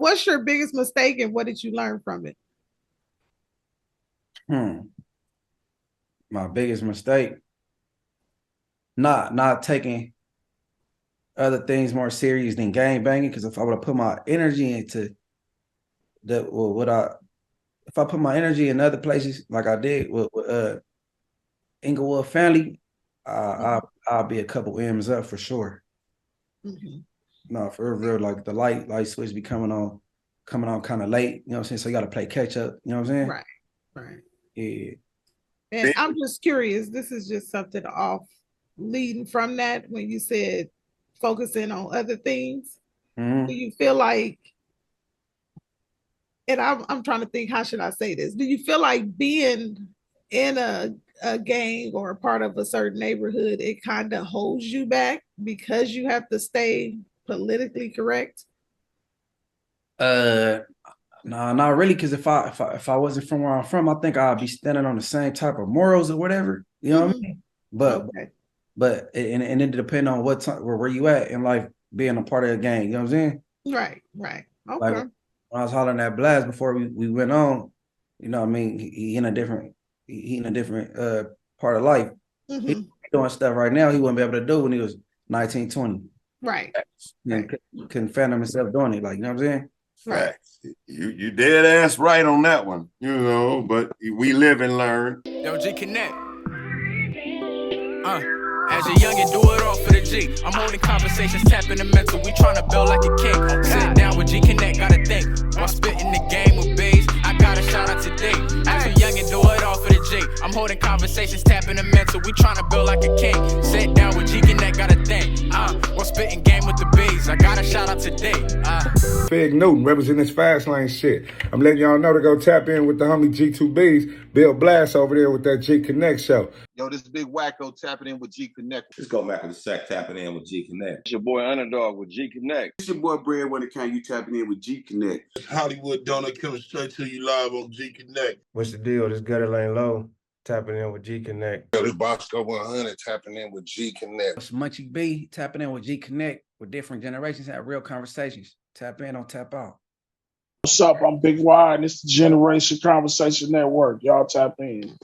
what's your biggest mistake and what did you learn from it? My biggest mistake, not taking other things more serious than gang banging. Because if I would have put my energy into that, if I put my energy in other places like I did with Inglewood family, I'll be a couple M's up for sure. No, for real, like the light switch be coming on kind of late, you know what I'm saying? So you got to play catch up, you know what I'm saying? Right. Yeah. And I'm just curious, this is just something off leading from that when you said focusing on other things. Do you feel like, and I'm trying to think, how should I say this? Do you feel like being in a gang or a part of a certain neighborhood, it kind of holds you back because you have to stay politically correct? No, not really. Because if I wasn't from where I'm from, I think I'd be standing on the same type of morals or whatever. You know what I mean? But it depends on what time where you at in life, being a part of a gang. You know what I'm saying? Right. Okay. Like when I was hollering at Blast before we went on, you know what I mean? He in a different part of life. He doing stuff right now he wouldn't be able to do when he was 19, 20. Right. Couldn't fathom himself doing it. Like, you know what I'm saying? Right. You dead ass right on that one, you know, but we live and learn. Yo, Gconnet. As a youngin', do it all for the G. I'm holding conversations, tapping the mental. We tryna build like a king. Sit down with Gconnet, gotta think. While spitting the game with B's, I gotta shout out today. As a youngin', do it all for the G. I'm holding conversations, tapping the mental. We tryna build like a king. Sit down with Gconnet, gotta think. While spitting game with the B's, I gotta shout out today. Fig Newton representing this fast lane shit. I'm letting y'all know to go tap in with the homie G2Bs, Bill Blast over there with that Gconnet show. Yo, this big wacko tapping in with Gconnet. Let's go back to the sack tapping in with Gconnet. It's your boy Underdog with Gconnet. It's your boy Breadwinner Count. You tapping in with Gconnet. Hollywood Donut coming straight to you live on Gconnet. What's the deal? This Gutter Lane Low tapping in with Gconnet. Yo, this Bosco 100 tapping in with Gconnet. It's Munchie B tapping in with Gconnet with different generations, have real conversations. Tap in, don't tap out. What's up? I'm Big Y, and it's the Generation Conversation Network. Y'all tap in.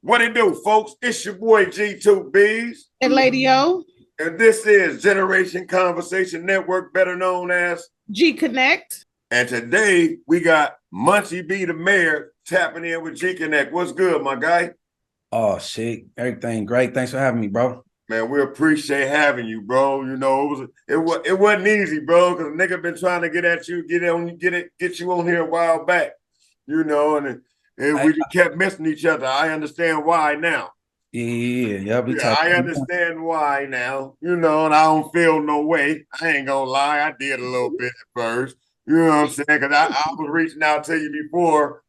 What it do, folks? It's your boy G2Bs. And Lady O. And this is Generation Conversation Network, better known as Gconnet. And today we got Munchie B the mayor tapping in with Gconnet. What's good, my guy? Oh shit, everything great. Thanks for having me, bro. Man, we appreciate having you, bro. You know, it wasn't easy, bro, because a nigga been trying to get at you, get you on here a while back. You know, and we just kept missing each other. I understand why now. Yeah, I understand why now. You know, and I don't feel no way. I ain't gonna lie, I did a little bit at first. You know what I'm saying? Because I was reaching out to you before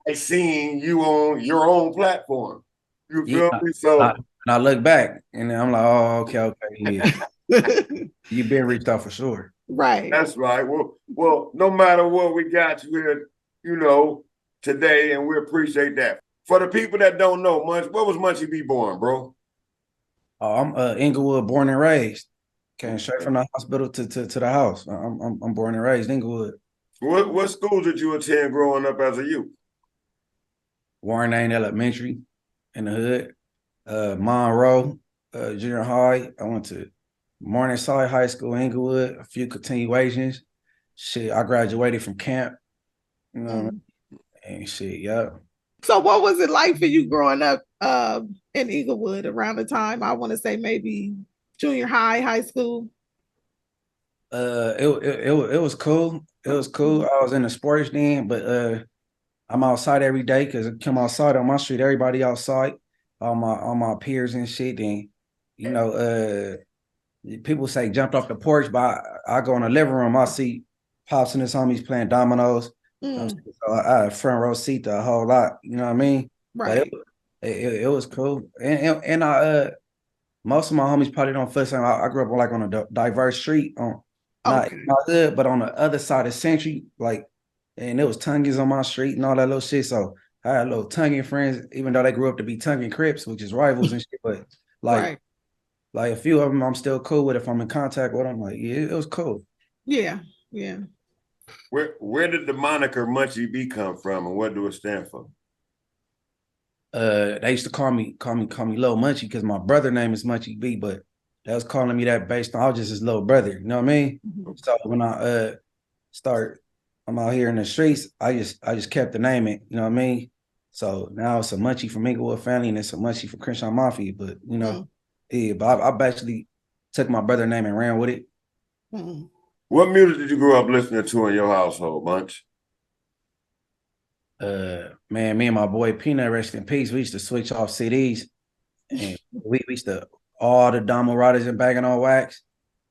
I seen you on your own platform. You feel me? So I look back and I'm like, oh, okay, yeah. You've been reached out for sure. Right. That's right. Well, no matter what, we got you here, you know, today, and we appreciate that. For the people that don't know, where was Munchie B born, bro? I'm Inglewood, born and raised. Came straight from the hospital to the house. I'm born and raised Inglewood. What schools did you attend growing up as a youth? Warren Lane Elementary in the hood. Monroe Junior High. I went to Morningside High School, Inglewood, a few continuations. Shit, I graduated from camp. You know, and shit, yeah. So what was it like for you growing up in Inglewood around the time, I want to say maybe junior high school? It was cool. It was cool. I was in the sports then, but I'm outside every day because I come outside on my street, everybody outside, all my peers and shit. And you know, people say jumped off the porch, but I go in the living room, I see Pops and his homies playing dominoes. So I had front row seat the whole lot, you know what I mean? Right. It was cool. And I most of my homies probably don't feel the same. I grew up on a diverse street not good, but on the other side of Century, like, and there was Tongues on my street and all that little shit. So I had little Tongue friends, even though they grew up to be Tongue Crips, which is rivals and shit. But Like a few of them I'm still cool with. If I'm in contact with them, like, yeah, it was cool. Yeah. Where did the moniker Munchie B come from, and what do it stand for? They used to call me Lil Munchie because my brother name is Munchie B, but they was calling me that based on I was just his little brother. You know what I mean? So when I I'm out here in the streets, I just kept the name it. You know what I mean? So now it's a Munchie from Inglewood family, and it's a Munchie from Crenshaw Mafia. But you know, yeah. But I basically took my brother's name and ran with it. What music did you grow up listening to in your household, Munch? Man, me and my boy Peanut, rest in peace, we used to switch off CDs, and we used to all the Damo Riders and Bagging on Wax,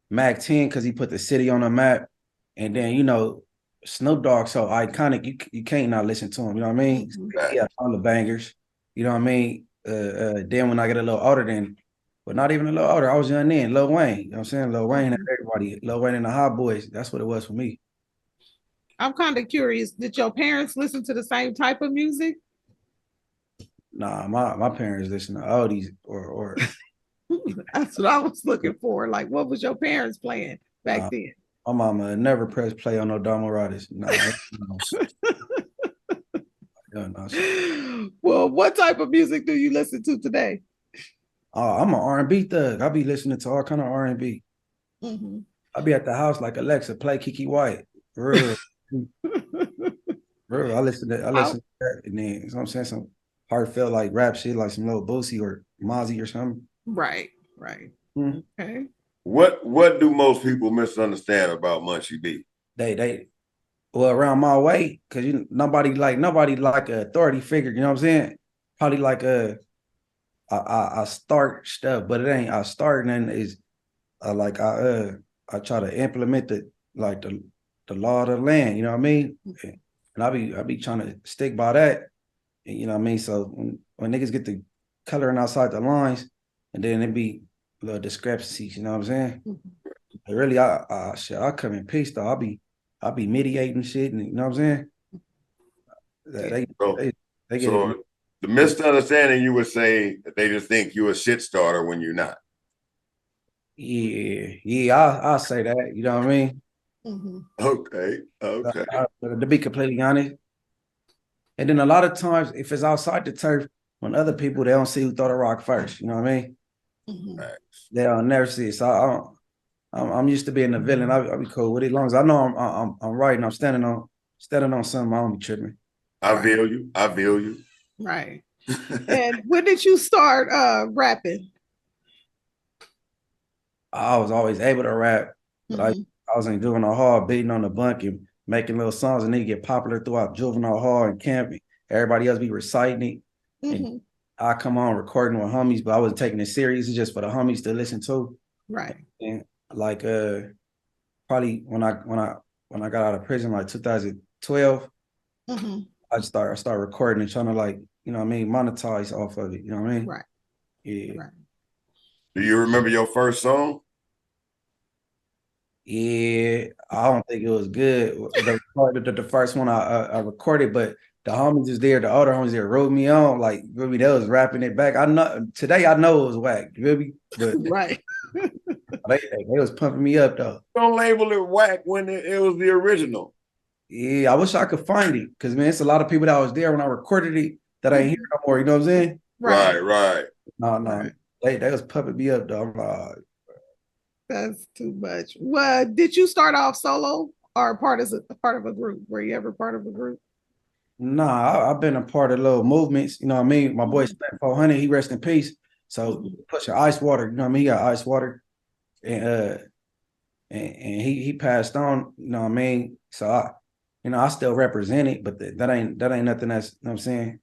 Mac 10 because he put the city on the map, and then you know Snoop Dogg so iconic you can't not listen to him. You know what I mean? Yeah, all the bangers. You know what I mean? Then when I get a little older, but not even a little older, I was young then. Lil Wayne, you know what I'm saying? Lil Wayne and everybody, Lil Wayne and the Hot Boys. That's what it was for me. I'm kind of curious. Did your parents listen to the same type of music? Nah, my parents listen to oldies or That's what I was looking for. Like, what was your parents playing back then? My mama never pressed play on no Damo Riders. No. Well, what type of music do you listen to today? I'm an R&B thug. I be listening to all kind of R&B. I be at the house like Alexa, play Kiki White. Real. Bro, I listen to that, and then you know what I'm saying, some heartfelt like rap shit, like some little Boosie or Mozzie or something. Right. Okay. What do most people misunderstand about Munchie B? They well around my way, because nobody like an authority figure, you know what I'm saying? Probably like I start stuff, but it ain't I start, and then is I try to implement the law of the land, you know what I mean? And I be trying to stick by that, you know what I mean? So when niggas get the coloring outside the lines, and then it be little discrepancies, you know what I'm saying? But really, I come in peace though. I be mediating shit, and you know what I'm saying? They get so the misunderstanding, you would say that they just think you're a shit starter when you're not. Yeah, I'll say that, you know what I mean? Okay. To be completely honest. And then a lot of times, if it's outside the turf, when other people, they don't see who throw the rock first, you know what I mean? They don't never see it. So I'm used to being a villain. I'll be cool with it. As long as I know I'm right and I'm standing on something, I don't be tripping. I feel you. Right. And when did you start rapping? I was always able to rap, but I wasn't doing no hard beating on the bunk and making little songs, and they get popular throughout juvenile hall and camping. Everybody else be reciting it. And I come on recording with homies, but I wasn't taking it serious. It's just for the homies to listen to. Right. And like probably when I got out of prison, like 2012, I started recording and trying to, like, you know what I mean, monetize off of it. You know what I mean? Right. Yeah. Right. Do you remember your first song? Yeah, I don't think it was good. The first one I recorded, but the homies is there, the other homies there wrote me on, like, really, they was rapping it back. I know it was whack, really, but right. they was pumping me up though. Don't label it whack when it was the original. Yeah, I wish I could find it, because man, it's a lot of people that was there when I recorded it that I ain't here no more. You know what I'm saying? Right. No, Right. They was pumping me up though. I'm like, that's too much. Well, did you start off solo or part of a group? Were you ever part of a group? Nah, I've been a part of little movements. You know what I mean? My boy Stan 400, he rest in peace. So pushing ice water, you know what I mean? He got ice water, and he passed on. You know what I mean? So I still represent it, but that ain't nothing that's, you know what I'm saying,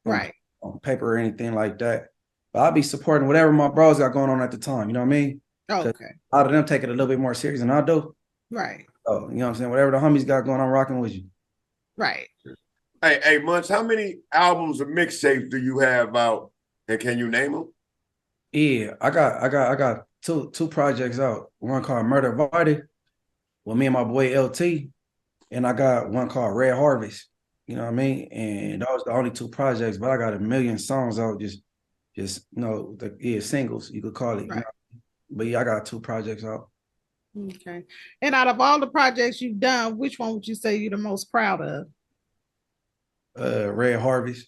right, on paper or anything like that. But I'll be supporting whatever my bros got going on at the time. You know what I mean? Okay. A lot of them take it a little bit more serious than I do. Right. So, you know what I'm saying? Whatever the homies got going on, rocking with you. Right. Hey, Munch, how many albums or mixtapes do you have out, and can you name them? Yeah, I got two projects out. One called Murder Vardy with me and my boy LT, and I got one called Red Harvest. You know what I mean? And those the only two projects, but I got a million songs out just just singles, you could call it. Right. You know? But yeah, I got 2 projects out. Okay. And out of all the projects you've done, which one would you say you're the most proud of? Red Harvest.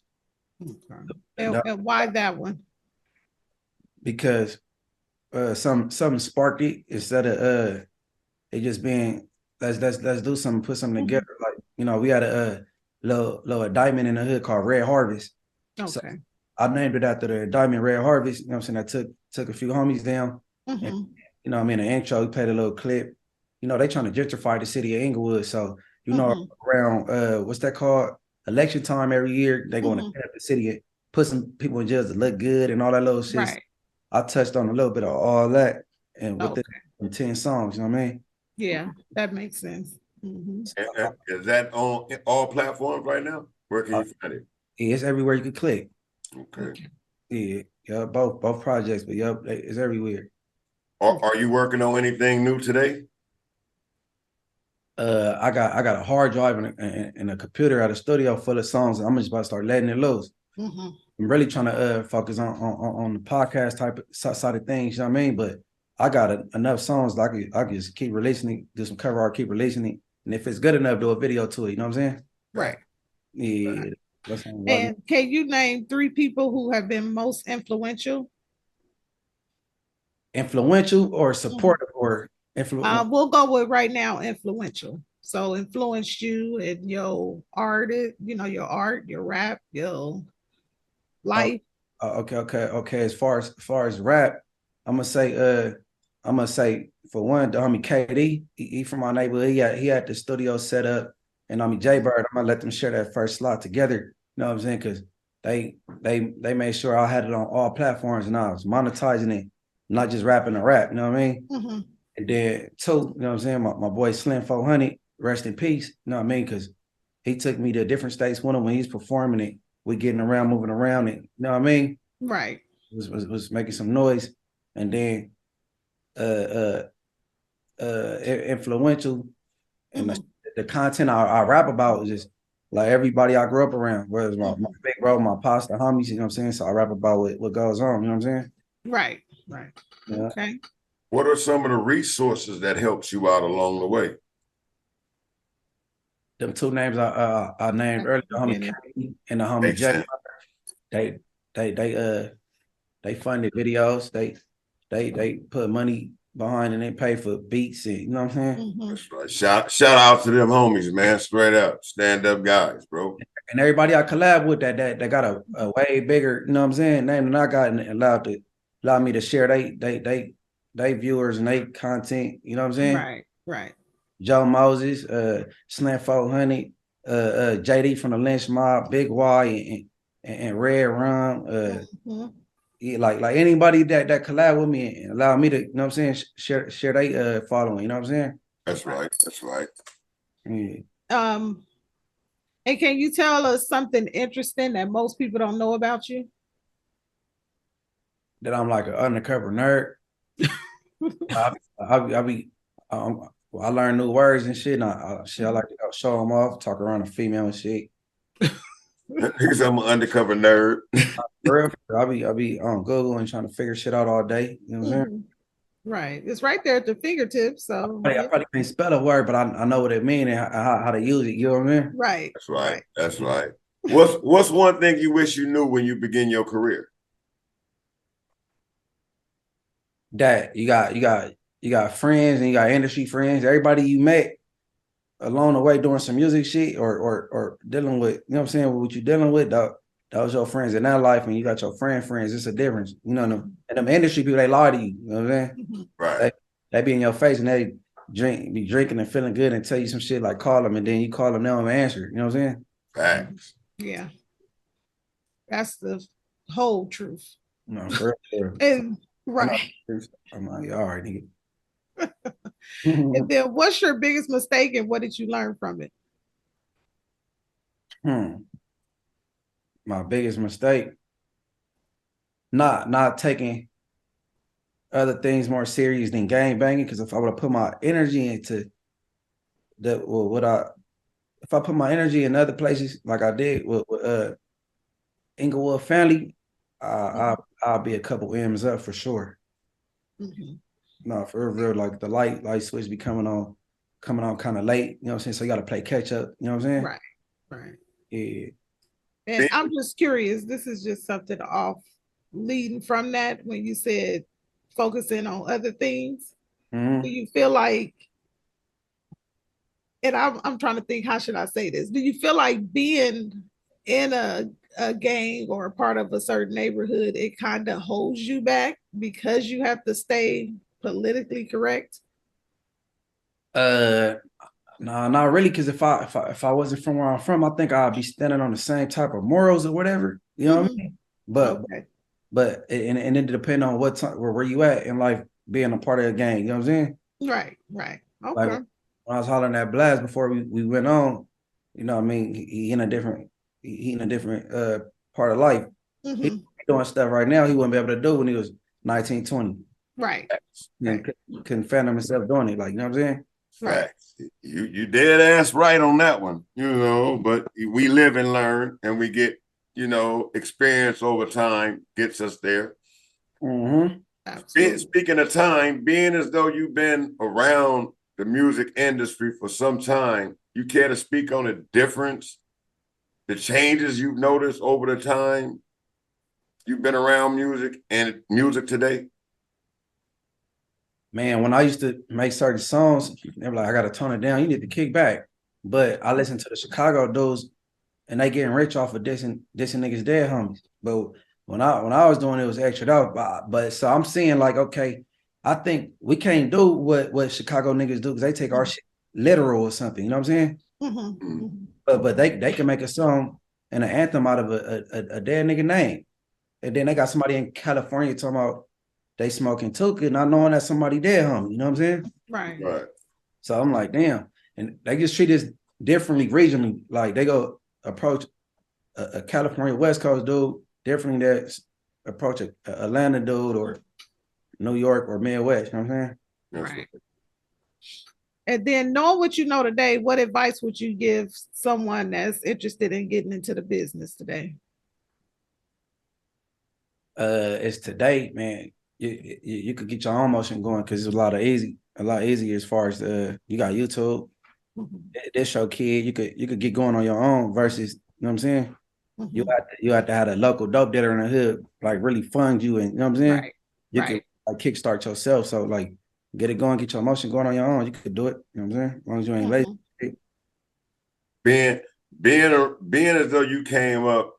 Okay. And why that one? Because something sparked it instead of it just being let's do something, put something together. Like, you know, we had a little diamond in the hood called Red Harvest. Okay. So I named it after the diamond Red Harvest. You know what I'm saying? I took a few homies down. And, you know, I mean, the intro, we played a little clip. You know, they trying to gentrify the city of Inglewood. So, you know, around what's that called? Election time every year, they going to clean up the city and put some people in jail to look good and all that little shit. Right. I touched on a little bit of all that and with the 10 songs, you know what I mean? Yeah, that makes sense. Is that on all platforms right now? Where can you find it? Yeah, it's everywhere you can click. Okay. Yeah, both projects, but yep, it's everywhere. Are you working on anything new today? I got a hard drive and a computer at a studio full of songs. And I'm just about to start letting it loose. I'm really trying to focus on the podcast type of side of things, you know what I mean? But I got enough songs that I can just keep releasing it, do some cover art, keep releasing it. And if it's good enough, do a video to it, you know what I'm saying? Right. Yeah. And can you name 3 people who have been most influential? Influential or supportive or influential? We'll go with right now influential. So influenced you in your art, you know, your art, your rap, your life. Okay. As far as rap, I'm gonna say for one, the homie KD, he from my neighborhood. He had the studio set up, and homie J Bird, I'm gonna let them share that first slot together. You know what I'm saying? Because they made sure I had it on all platforms and I was monetizing it, not just rapping a rap. You know what I mean? And then 2, you know what I'm saying? My boy Slim 400, rest in peace. You know what I mean? Because he took me to different states with him when he's performing it. We getting around, moving around it. You know what I mean? Right. Was making some noise. And then influential and the content I rap about is just like everybody I grew up around, whether it's my big bro, my pasta homies, you know what I'm saying? So I rap about what goes on, you know what I'm saying? Right. Yeah. Okay. What are some of the resources that helps you out along the way? Them 2 names I named earlier, the homie K and the homie J. They funded videos. They put money behind and they pay for beats and you know what I'm saying? That's right. Shout out to them homies, man. Straight up, stand up guys, bro. And everybody I collab with that got a way bigger, you know what I'm saying, name than I got, and allowed me to share they viewers and they content, you know what I'm saying? Right. Joe Moses, Slam 400, JD from the Lynch Mob, Big Y, and Red Rum. Yeah, like anybody that collab with me and allow me to, you know what I'm saying, share they following, you know what I'm saying? That's right. Yeah. And can you tell us something interesting that most people don't know about you? That I'm like an undercover nerd. I learn new words and shit. And I like to go show them off, talk around a female and shit. Because I'm an undercover nerd. I'll be on Google and trying to figure shit out all day. You know what I'm saying? Right. It's right there at the fingertips. So I probably can't spell a word, but I know what it means and how to use it. You know what I mean? Right. That's right. What's one thing you wish you knew when you begin your career? That you got friends and you got industry friends. Everybody you met along the way doing some music shit or dealing with, you know what I'm saying, what you dealing with, those your friends in that life, and you got your friends. It's a difference, you know. And them industry people, they lie to you. You know what I'm saying? Right. They be in your face and they be drinking and feeling good and tell you some shit like call them, and then you call them, they don't answer. You know what I'm saying? Facts. Yeah. That's the whole truth. No, for real. And right. I'm like, all right, nigga. And then what's your biggest mistake and what did you learn from it? My biggest mistake, not taking other things more serious than gang banging. Because if I would have put my energy into if I put my energy in other places like I did with Inglewood family, I'll be a couple M's up for sure. No, for real, like the light switch be coming on kind of late. You know what I'm saying? So you got to play catch up. You know what I'm saying? Right. Yeah. And I'm just curious. This is just something off leading from that when you said focusing on other things. Do you feel like? And I'm trying to think, how should I say this? Do you feel like being in a gang or a part of a certain neighborhood, it kind of holds you back because you have to stay politically correct? No, not really. Because if I wasn't from where I'm from, I think I'd be standing on the same type of morals or whatever. You know what I mean? But and it depends on what time where you at in life, being a part of a gang. You know what I'm saying? Right. Okay. Like when I was hollering at Blast before we went on, you know what I mean? He in a different part of life. He doing stuff right now he wouldn't be able to do when he was 19, 20. Right. Couldn't fathom himself doing it. Like, you know what I'm saying? Right. You dead ass right on that one, you know, but we live and learn and we get, you know, experience over time gets us there. Speaking of time, being as though you've been around the music industry for some time, you care to speak on the difference, the changes you've noticed over the time you've been around music and music today? Man, when I used to make certain songs, they were like, I got to tone it down. You need to kick back. But I listen to the Chicago dudes, and they getting rich off of dissing niggas dead homies. But when I was doing it, was extra out. But so I'm seeing like, okay, I think we can't do what Chicago niggas do because they take our shit literal or something. You know what I'm saying? But they can make a song and an anthem out of a dead nigga name. And then they got somebody in California talking about they smoking Tuka, not knowing that somebody dead homie. You know what I'm saying? Right. So I'm like, damn. And they just treat this differently regionally. Like they go approach a California West Coast dude differently that approach a Atlanta dude or New York or Midwest. You know what I'm saying? Right. And then knowing what you know today, what advice would you give someone that's interested in getting into the business today? It's today, man. You could get your own motion going because it's a lot easier as far as you got YouTube. This show kid, you could get going on your own versus, you know what I'm saying? You have to have a local dope dealer in the hood like really fund you, and you know what I'm saying? You can like kickstart yourself. So like get it going, get your emotion going on your own. You could do it. You know what I'm saying? As long as you ain't lazy. Being as though you came up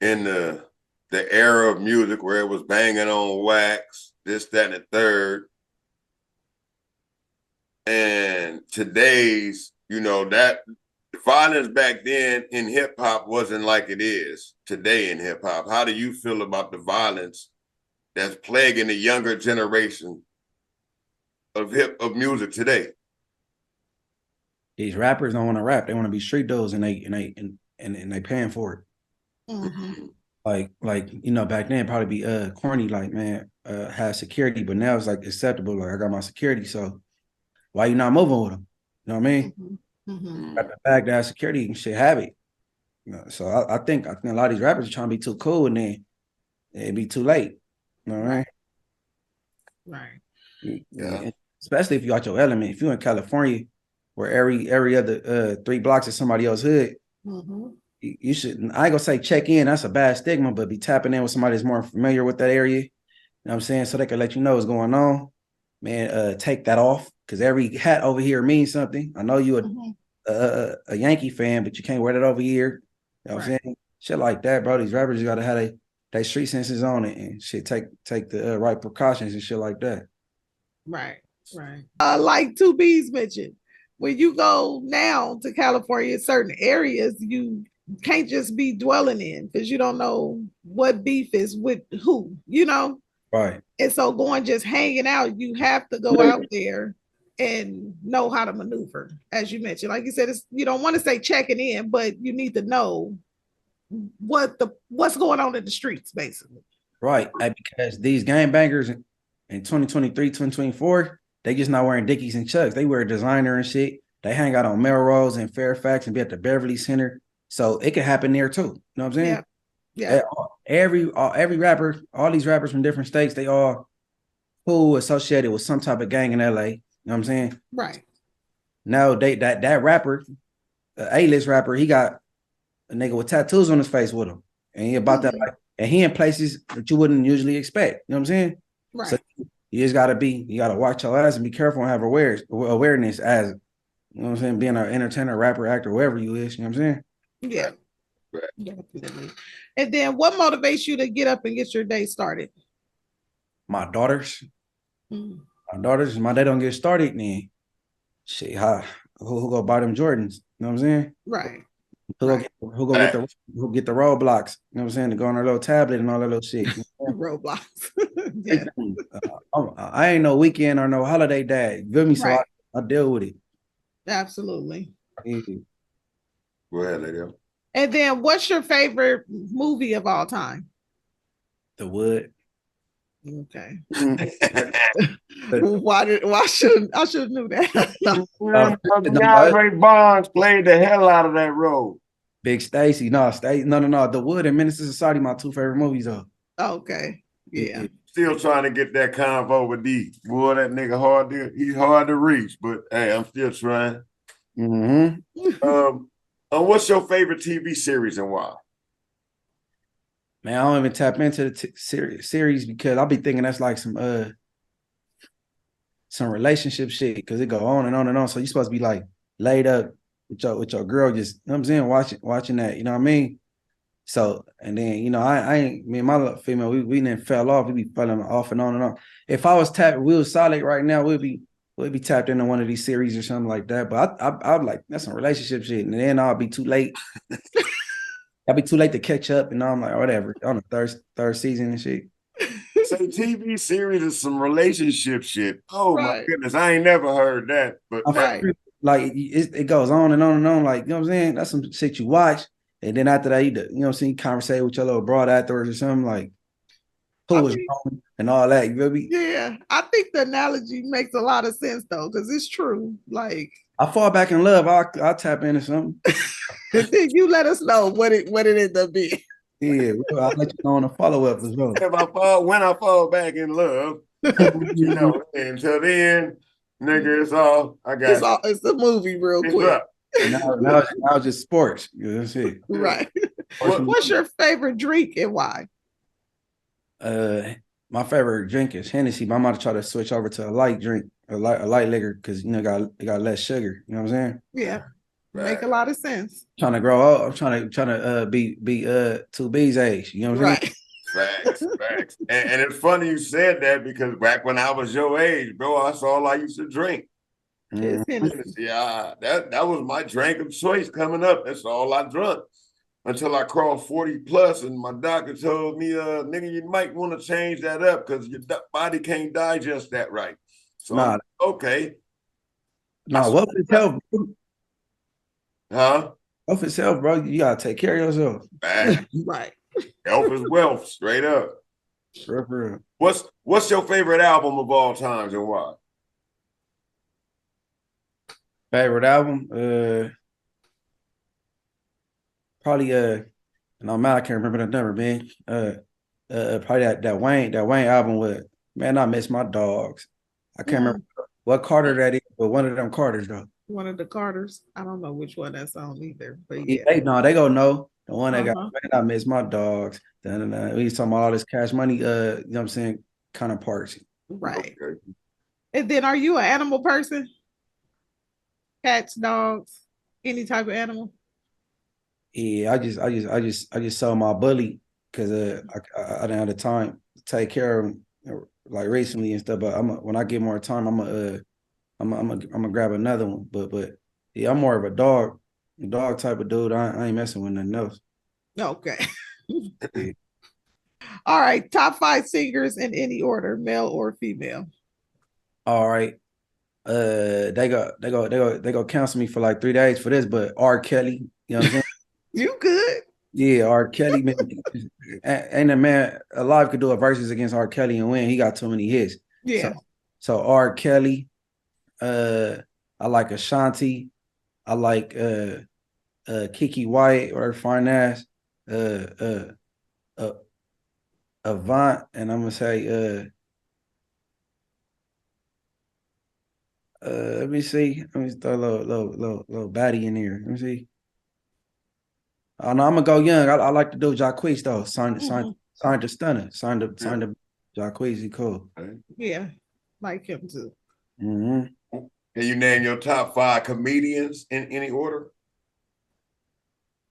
in the era of music where it was banging on wax, this, that, and the third. And today's, you know, that the violence back then in hip hop wasn't like it is today in hip hop. How do you feel about the violence that's plaguing the younger generation of music today? These rappers don't want to rap; they want to be street dudes, and they paying for it. Like you know, back then probably be corny, like man, had security, but now it's like acceptable. Like I got my security, so why you not moving with them? You know what I mean? Got the bag to have security and shit have it. You know, so I think a lot of these rappers are trying to be too cool, and then it'd be too late. You know what I mean? Right. Yeah. Especially if you got your element. If you're in California, where every other 3 blocks is somebody else's hood, you should. I ain't gonna say check in. That's a bad stigma, but be tapping in with somebody that's more familiar with that area. You know what I'm saying? So they can let you know what's going on. Man, take that off because every hat over here means something. I know you a Yankee fan, but you can't wear that over here. You know what I'm saying? Shit like that, bro. These rappers got to have they street senses on it and shit. Take the right precautions and shit like that. Right. Like 2B's mentioned, when you go now to California, certain areas you can't just be dwelling in because you don't know what beef is with who, you know? Right. And so going just hanging out, you have to go out there and know how to maneuver, as you mentioned. Like you said, you don't want to say checking in, but you need to know what's going on in the streets, basically. Right. Because these gangbangers in 2023, 2024, they just not wearing Dickies and Chucks. They wear designer and shit. They hang out on Melrose and Fairfax and be at the Beverly Center. So it could happen there too. You know what I'm saying? Yeah. every rapper, all these rappers from different states, they all who associated with some type of gang in LA. You know what I'm saying? Right. Now that rapper, A-list rapper, he got a nigga with tattoos on his face with him. And he about that life. And he in places that you wouldn't usually expect. You know what I'm saying? Right. So you just you gotta watch your ass and be careful and have awareness as, you know what I'm saying, being an entertainer, rapper, actor, whoever you is, you know what I'm saying? Yeah. Definitely. And then what motivates you to get up and get your day started? My daughters. My day don't get started, then shit, who go buy them Jordans? You know what I'm saying? Right. Who get the roadblocks? You know what I'm saying? To go on their little tablet and all that little shit. You know? Roadblocks. Yeah. I ain't no weekend or no holiday dad. You feel me? So Right. I deal with it. Absolutely. Yeah. Go ahead, lady. And then what's your favorite movie of all time? The Wood. Okay. Why should I should have knew that? Ray Bonds played the hell out of that role. Big Stacy. No. The Wood and Minister Society, my two favorite movies though. Okay. Yeah. Still trying to get that convo with D. Boy, that nigga he's hard to reach, but hey, I'm still trying. What's your favorite TV series and why? Man, I don't even tap into the series because I'll be thinking that's like some relationship shit because it go on and on and on. So you're supposed to be like laid up with your girl, just, you know what I'm saying, watching that, you know what I mean? So, and then, you know, I ain't, me and my female, we didn't fell off. We be falling off and on and on. If I was tapped, we was solid right now, we'd be tapped into one of these series or something like that. But I'd like, that's some relationship shit. And then I'll be too late. I'll be too late to catch up. And I'm like, whatever, on the third season and shit. So TV series is some relationship shit. Oh my goodness, I ain't never heard that. But like it goes on and on and on. Like, you know what I'm saying? That's some shit you watch. And then after that, you know what I'm saying, conversate with your little broad afterwards or something like who was wrong and all that. You feel me? Yeah. I think the analogy makes a lot of sense though, because it's true. Like I fall back in love, I'll tap into something. And then you let us know what it ended up being. Yeah, I'll let you know on the follow-up as well. When I fall back in love, you know, until then, nigga, it's all I got. It's a movie real quick. Now it's just sports. You know what I'm saying? Right. What's your favorite drink and why? My favorite drink is Hennessy, but I'm about to try to switch over to a light drink, a light liquor, because you know it got less sugar. You know what I'm saying? Yeah. Make a lot of sense. Trying to grow up. I'm trying to be 2B's age. You know what I'm saying? Facts. And it's funny you said that because back when I was your age, bro, that's all I used to drink. Yeah, that was my drink of choice coming up. That's all I drank until I crossed 40 plus, and my doctor told me, nigga, you might want to change that up because your body can't digest that right. So okay. What for yourself? Huh? Health itself, bro. You gotta take care of yourself. Right. Health is wealth, straight up. Sure. What's your favorite album of all times and why? Favorite album? Probably no man, I can't remember the number, man. Probably that Wayne album with, man, I miss my dogs. I can't remember what Carter that is, but one of them Carters though. One of the Carters. I don't know which one that's on either. But they go know. The one that got, man, I miss my dogs. We was talking about all this Cash Money, you know what I'm saying, kind of parts. Right. Okay. And then are you an animal person? Cats, dogs, any type of animal? Yeah, I just sold my bully because I didn't have the time to take care of him, like recently and stuff. But when I get more time, I'm gonna grab another one. But yeah, I'm more of a dog type of dude. I ain't messing with nothing else. Okay. Yeah. All right. Top 5 singers in any order, male or female. All right. They go cancel me for like 3 days for this, but R. Kelly, you know what I'm saying? You good? Yeah, R. Kelly, man. Ain't a man alive could do a versus against R. Kelly and win. He got too many hits. Yeah. So R. Kelly, I like Ashanti, I like Kiki White or fine ass, Avant, and I'm gonna say let me see. Let me throw a little baddie in here. Let me see. Oh no, I'm gonna go young. I like to do Jacquees though. Signed to Stunner. Signed to Jacquees. He cool. Yeah, like him too. Mm-hmm. Can you name your top 5 comedians in any order?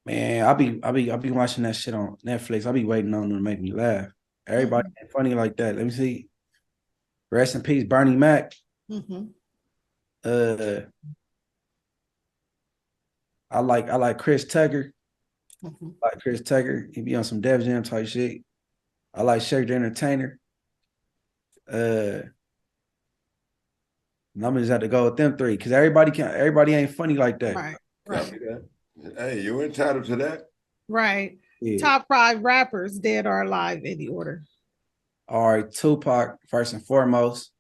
Man, I'll be watching that shit on Netflix. I'll be waiting on them to make me laugh. Everybody ain't funny like that. Let me see. Rest in peace, Bernie Mac. I like Chris Tucker. I like Chris Tucker. He be on some Def Jam type shit. I like Shake the Entertainer. I'm gonna just have to go with them 3 because everybody ain't funny like that. Right. Hey, you entitled to that. Right. Yeah. Top 5 rappers, dead or alive, any order. All right, Tupac, first and foremost.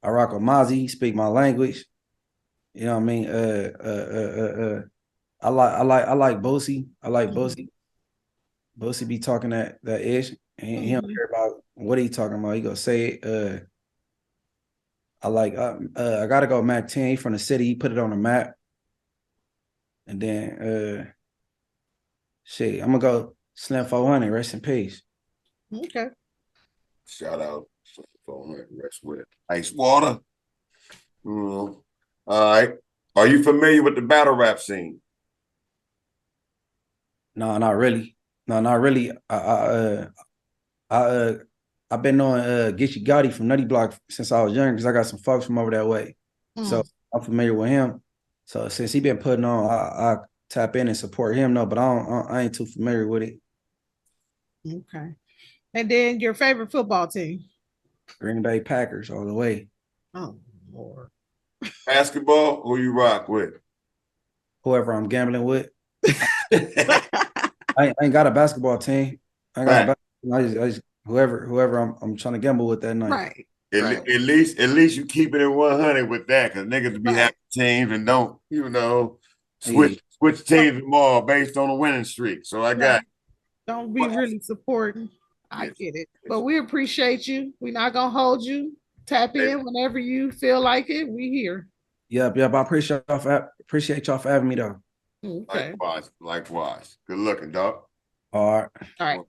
I rock with Mozzie, he speak my language. You know what I mean? I like Boosie. I like Boosie. Boosie be talking that ish. And he don't care about what he talking about. He gonna say it. I gotta go Mac 10. He from the city. He put it on the map. And then shit, I'm gonna go Slim 400. Rest in peace. Okay. Shout out Slim 400. Rest with Ice Water. All right. Are you familiar with the battle rap scene? No, not really. No, not really. I've been knowing Gitchy Gotti from Nutty Block since I was young because I got some folks from over that way. So I'm familiar with him. So since he been putting on, I tap in and support him. No, but I ain't too familiar with it. Okay. And then your favorite football team? Green Bay Packers all the way. Oh, Lord. Basketball, who you rock with? Whoever I'm gambling with. I ain't got a basketball team. I just whoever I'm trying to gamble with that night. Right. At least you keeping it 100 with that, because niggas be having teams and don't, switch teams tomorrow based on a winning streak. So I got don't be really supporting. I get it. But we appreciate you. We're not gonna hold you. Tap in whenever you feel like it. We here. Yep. I appreciate y'all for having me though. Okay. Likewise. Good looking, dog. All right. All right.